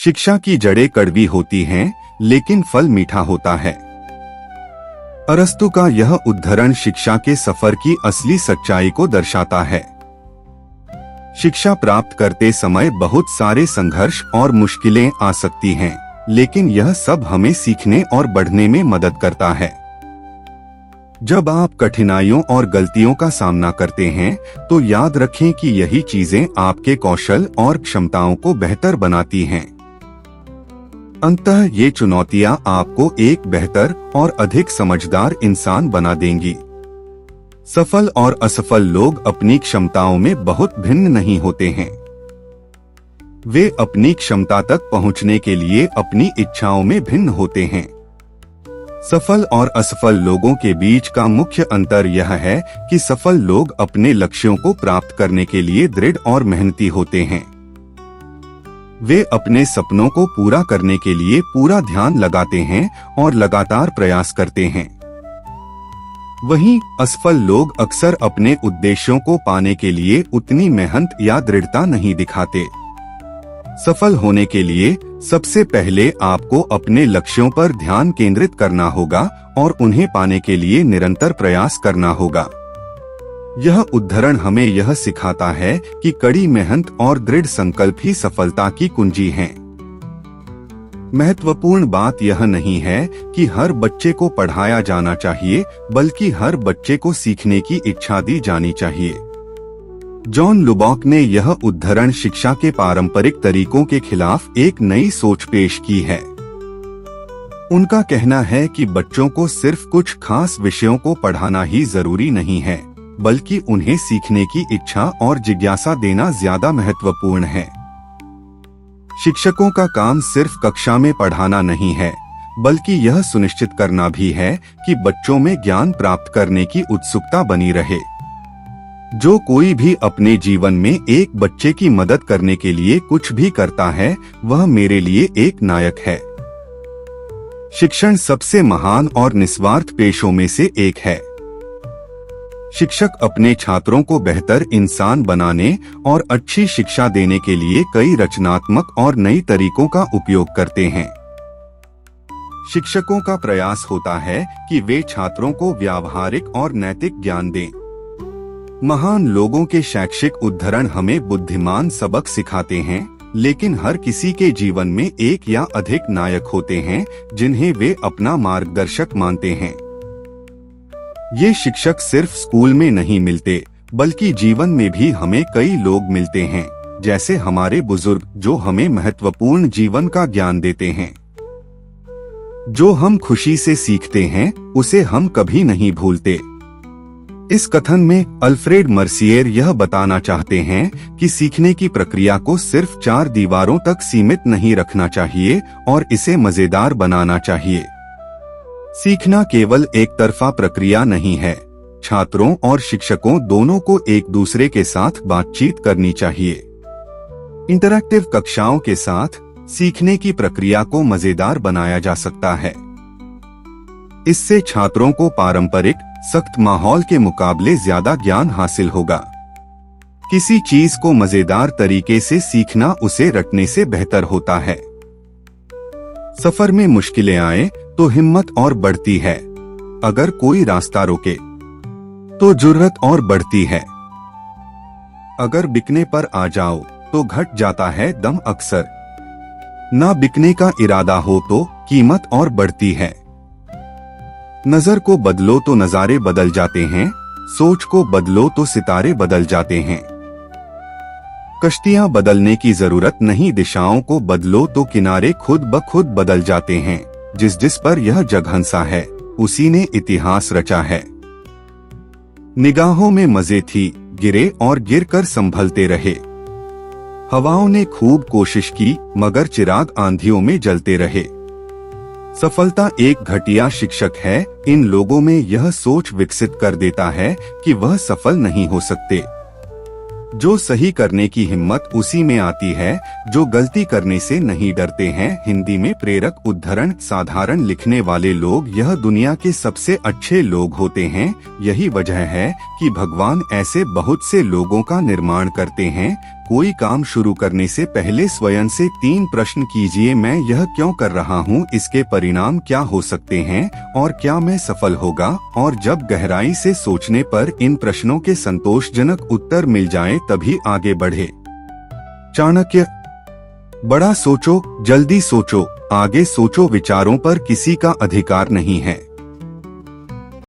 शिक्षा की जड़ें कड़वी होती हैं, लेकिन फल मीठा होता है। अरस्तु का यह उद्धरण शिक्षा के सफर की असली सच्चाई को दर्शाता है। शिक्षा प्राप्त करते समय बहुत सारे संघर्ष और मुश्किलें आ सकती हैं, लेकिन यह सब हमें सीखने और बढ़ने में मदद करता है। जब आप कठिनाइयों और गलतियों का सामना करते हैं, तो याद रखें कि यही चीजें आपके कौशल और क्षमताओं को बेहतर बनाती हैं। अंततः ये चुनौतियां आपको एक बेहतर और अधिक समझदार इंसान बना देंगी। सफल और असफल लोग अपनी क्षमताओं में बहुत भिन्न नहीं होते हैं। वे अपनी क्षमता तक पहुंचने के लिए अपनी इच्छाओं में भिन्न होते हैं। सफल और असफल लोगों के बीच का मुख्य अंतर यह है कि सफल लोग अपने लक्ष्यों को प्राप्त करने के लिए दृढ़ और मेहनती होते हैं। वे अपने सपनों को पूरा करने के लिए पूरा ध्यान लगाते हैं और लगातार प्रयास करते हैं। वहीं असफल लोग अक्सर अपने उद्देश्यों को पाने के लिए उतनी मेहनत या दृढ़ता नहीं दिखाते। सफल होने के लिए सबसे पहले आपको अपने लक्ष्यों पर ध्यान केंद्रित करना होगा और उन्हें पाने के लिए निरंतर प्रयास करना होगा। यह उद्धरण हमें यह सिखाता है कि कड़ी मेहनत और दृढ़ संकल्प ही सफलता की कुंजी हैं। महत्वपूर्ण बात यह नहीं है कि हर बच्चे को पढ़ाया जाना चाहिए, बल्कि हर बच्चे को सीखने की इच्छा दी जानी चाहिए। जॉन लुबॉक ने यह उद्धरण शिक्षा के पारंपरिक तरीकों के खिलाफ एक नई सोच पेश की है। उनका कहना है कि बच्चों को सिर्फ कुछ खास विषयों को पढ़ाना ही जरूरी नहीं है, बल्कि उन्हें सीखने की इच्छा और जिज्ञासा देना ज्यादा महत्वपूर्ण है। शिक्षकों का काम सिर्फ कक्षा में पढ़ाना नहीं है, बल्कि यह सुनिश्चित करना भी है कि बच्चों में ज्ञान प्राप्त करने की उत्सुकता बनी रहे। जो कोई भी अपने जीवन में एक बच्चे की मदद करने के लिए कुछ भी करता है, वह मेरे लिए एक नायक है। शिक्षण सबसे महान और निस्वार्थ पेशों में से एक है। शिक्षक अपने छात्रों को बेहतर इंसान बनाने और अच्छी शिक्षा देने के लिए कई रचनात्मक और नई तरीकों का उपयोग करते हैं। शिक्षकों का प्रयास होता है कि वे छात्रों को व्यावहारिक और नैतिक ज्ञान दें। महान लोगों के शैक्षिक उद्धरण हमें बुद्धिमान सबक सिखाते हैं, लेकिन हर किसी के जीवन में एक या अधिक नायक होते हैं जिन्हें वे अपना मार्गदर्शक मानते हैं। ये शिक्षक सिर्फ स्कूल में नहीं मिलते, बल्कि जीवन में भी हमें कई लोग मिलते हैं, जैसे हमारे बुजुर्ग, जो हमें महत्वपूर्ण जीवन का ज्ञान देते हैं। जो हम खुशी से सीखते हैं, उसे हम कभी नहीं भूलते। इस कथन में अल्फ्रेड मर्सियर यह बताना चाहते हैं कि सीखने की प्रक्रिया को सिर्फ 4 दीवारों तक सीमित नहीं रखना चाहिए और इसे मजेदार बनाना चाहिए। सीखना केवल एक तरफा प्रक्रिया नहीं है। छात्रों और शिक्षकों दोनों को एक दूसरे के साथ बातचीत करनी चाहिए। इंटरैक्टिव कक्षाओं के साथ सीखने की प्रक्रिया को मजेदार बनाया जा सकता है। इससे छात्रों को पारंपरिक सख्त माहौल के मुकाबले ज्यादा ज्ञान हासिल होगा। किसी चीज को मजेदार तरीके से सीखना उसे रटने से बेहतर होता है। सफर में मुश्किलें आए तो हिम्मत और बढ़ती है। अगर कोई रास्ता रोके तो जुर्रत और बढ़ती है। अगर बिकने पर आ जाओ तो घट जाता है दम अक्सर। ना बिकने का इरादा हो तो कीमत और बढ़ती है। नजर को बदलो तो नजारे बदल जाते हैं, सोच को बदलो तो सितारे बदल जाते हैं। कश्तियां बदलने की जरूरत नहीं, दिशाओं को बदलो तो किनारे खुद ब खुद बदल जाते हैं। जिस पर यह जग हंसा है, उसी ने इतिहास रचा है। निगाहों में मजे थी, गिरे और गिरकर संभलते रहे। हवाओं ने खूब कोशिश की, मगर चिराग आंधियों में जलते रहे। सफलता एक घटिया शिक्षक है। इन लोगों में यह सोच विकसित कर देता है कि वह सफल नहीं हो सकते। जो सही करने की हिम्मत उसी में आती है जो गलती करने से नहीं डरते हैं। हिंदी में प्रेरक उद्धरण। साधारण लिखने वाले लोग यह दुनिया के सबसे अच्छे लोग होते हैं। यही वजह है कि भगवान ऐसे बहुत से लोगों का निर्माण करते हैं कोई काम शुरू करने से पहले स्वयं से 3 प्रश्न कीजिए। मैं यह क्यों कर रहा हूँ, इसके परिणाम क्या हो सकते हैं और क्या मैं सफल होगा। और जब गहराई से सोचने पर इन प्रश्नों के संतोषजनक उत्तर मिल जाएं, तभी आगे बढ़े। चाणक्य। बड़ा सोचो, जल्दी सोचो, आगे सोचो, विचारों पर किसी का अधिकार नहीं है।